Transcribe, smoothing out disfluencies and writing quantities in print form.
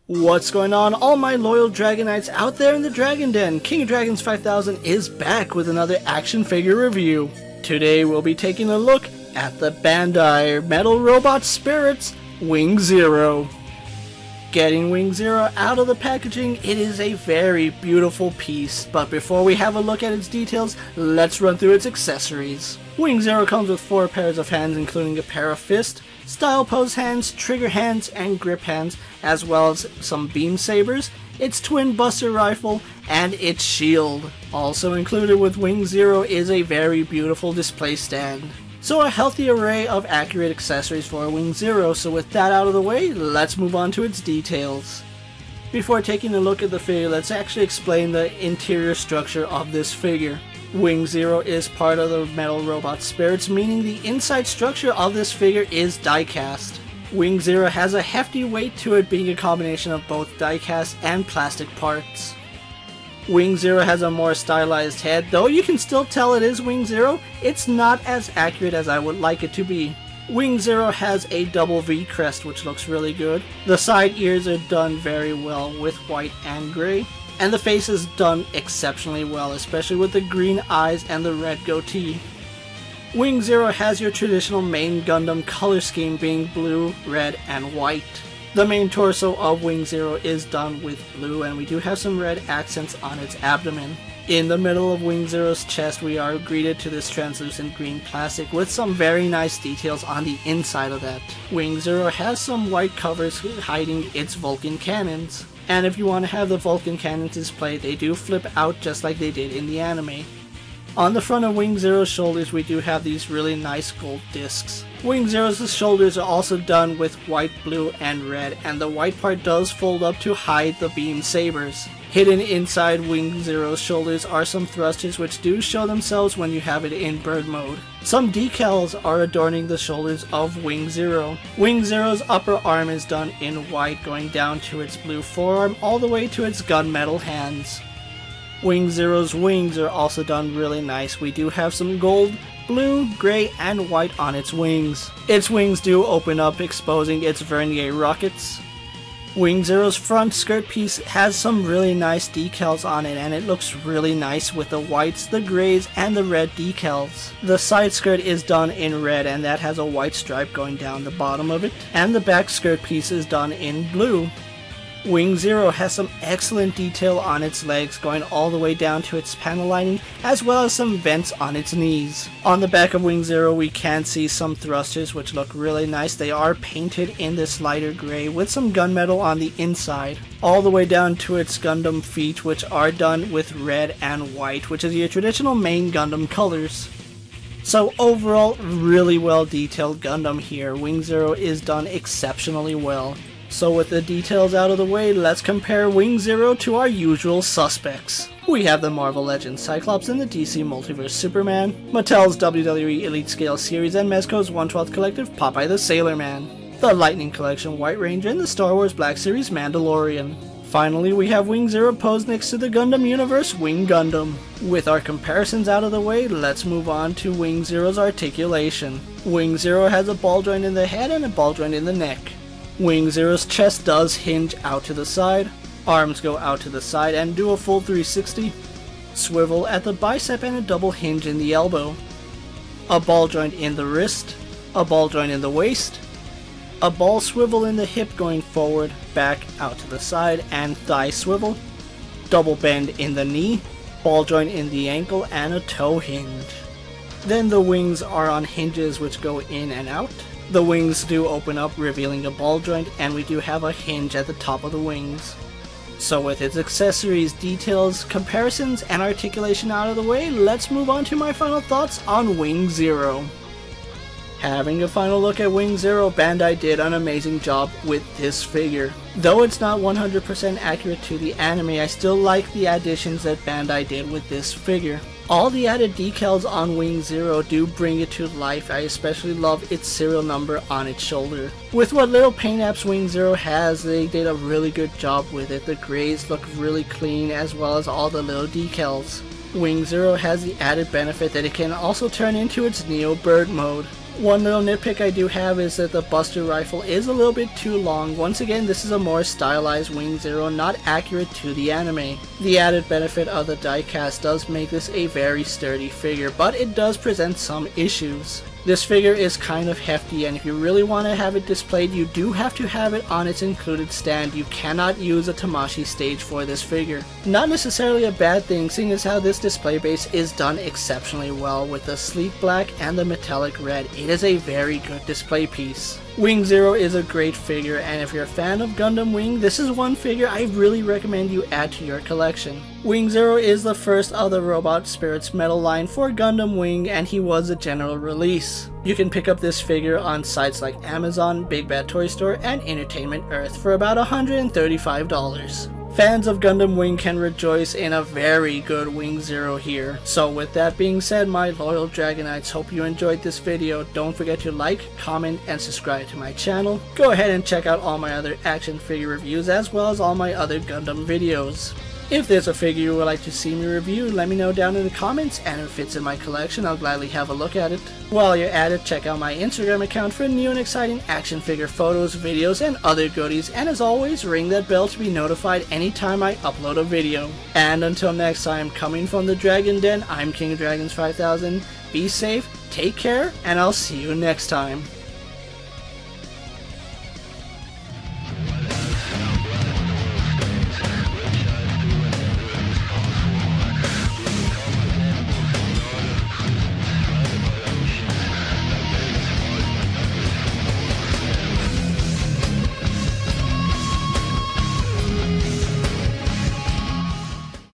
What's going on, all my loyal Dragonites out there in the Dragon Den? King of Dragons 5000 is back with another action figure review. Today we'll be taking a look at the Bandai Metal Robot Spirits Wing Zero. Getting Wing Zero out of the packaging, it is a very beautiful piece, but before we have a look at its details, let's run through its accessories. Wing Zero comes with 4 pairs of hands, including a pair of fists, style pose hands, trigger hands, and grip hands, as well as some beam sabers, its twin buster rifle, and its shield. Also included with Wing Zero is a very beautiful display stand. So a healthy array of accurate accessories for Wing Zero, so with that out of the way, let's move on to its details. Before taking a look at the figure, let's actually explain the interior structure of this figure. Wing Zero is part of the Metal Robot Spirits, meaning the inside structure of this figure is die-cast. Wing Zero has a hefty weight to it, being a combination of both die-cast and plastic parts. Wing Zero has a more stylized head, though you can still tell it is Wing Zero, it's not as accurate as I would like it to be. Wing Zero has a double V crest, which looks really good. The side ears are done very well with white and gray, and the face is done exceptionally well, especially with the green eyes and the red goatee. Wing Zero has your traditional main Gundam color scheme, being blue, red, and white. The main torso of Wing Zero is done with blue, and we do have some red accents on its abdomen. In the middle of Wing Zero's chest, we are greeted to this translucent green plastic with some very nice details on the inside of that. Wing Zero has some white covers hiding its Vulcan cannons. And if you want to have the Vulcan cannons displayed, they do flip out just like they did in the anime. On the front of Wing Zero's shoulders, we do have these really nice gold discs. Wing Zero's shoulders are also done with white, blue, and red, and the white part does fold up to hide the beam sabers. Hidden inside Wing Zero's shoulders are some thrusters which do show themselves when you have it in bird mode. Some decals are adorning the shoulders of Wing Zero. Wing Zero's upper arm is done in white, going down to its blue forearm all the way to its gunmetal hands. Wing Zero's wings are also done really nice. We do have some gold, blue, gray, and white on its wings. Its wings do open up, exposing its vernier rockets. Wing Zero's front skirt piece has some really nice decals on it, and it looks really nice with the whites, the grays, and the red decals. The side skirt is done in red, and that has a white stripe going down the bottom of it, and the back skirt piece is done in blue. Wing Zero has some excellent detail on its legs, going all the way down to its panel lining, as well as some vents on its knees. On the back of Wing Zero, we can see some thrusters which look really nice. They are painted in this lighter gray with some gunmetal on the inside, all the way down to its Gundam feet, which are done with red and white, which is your traditional main Gundam colors. So overall, really well detailed Gundam here. Wing Zero is done exceptionally well. So with the details out of the way, let's compare Wing Zero to our usual suspects. We have the Marvel Legends Cyclops in the DC Multiverse Superman, Mattel's WWE Elite Scale Series and Mezco's 1/12 Collective Popeye the Sailor Man, the Lightning Collection White Ranger, and the Star Wars Black Series Mandalorian. Finally, we have Wing Zero posed next to the Gundam Universe Wing Gundam. With our comparisons out of the way, let's move on to Wing Zero's articulation. Wing Zero has a ball joint in the head and a ball joint in the neck. Wing Zero's chest does hinge out to the side, arms go out to the side and do a full 360, swivel at the bicep and a double hinge in the elbow, a ball joint in the wrist, a ball joint in the waist, a ball swivel in the hip going forward, back, out to the side, and thigh swivel, double bend in the knee, ball joint in the ankle, and a toe hinge. Then the wings are on hinges which go in and out. The wings do open up, revealing a ball joint, and we do have a hinge at the top of the wings. So with its accessories, details, comparisons, and articulation out of the way, let's move on to my final thoughts on Wing Zero. Having a final look at Wing Zero, Bandai did an amazing job with this figure. Though it's not 100% accurate to the anime, I still like the additions that Bandai did with this figure. All the added decals on Wing Zero do bring it to life. I especially love its serial number on its shoulder. With what little paint apps Wing Zero has, they did a really good job with it. The grays look really clean, as well as all the little decals. Wing Zero has the added benefit that it can also turn into its Neo Bird mode. One little nitpick I do have is that the Buster Rifle is a little bit too long. Once again, this is a more stylized Wing Zero, not accurate to the anime. The added benefit of the diecast does make this a very sturdy figure, but it does present some issues. This figure is kind of hefty, and if you really want to have it displayed, you do have to have it on its included stand. You cannot use a Tamashii stage for this figure. Not necessarily a bad thing, seeing as how this display base is done exceptionally well with the sleek black and the metallic red. It is a very good display piece. Wing Zero is a great figure, and if you're a fan of Gundam Wing, this is one figure I really recommend you add to your collection. Wing Zero is the first of the Robot Spirits metal line for Gundam Wing, and he was a general release. You can pick up this figure on sites like Amazon, Big Bad Toy Store, and Entertainment Earth for about $135. Fans of Gundam Wing can rejoice in a very good Wing Zero here. So with that being said, my loyal Dragonites, hope you enjoyed this video. Don't forget to like, comment, and subscribe to my channel. Go ahead and check out all my other action figure reviews as well as all my other Gundam videos. If there's a figure you would like to see me review, let me know down in the comments, and if it's in my collection, I'll gladly have a look at it. While you're at it, check out my Instagram account for new and exciting action figure photos, videos, and other goodies, and as always, ring that bell to be notified anytime I upload a video. And until next time, coming from the Dragon Den, I'm KingofDragons 5000, be safe, take care, and I'll see you next time.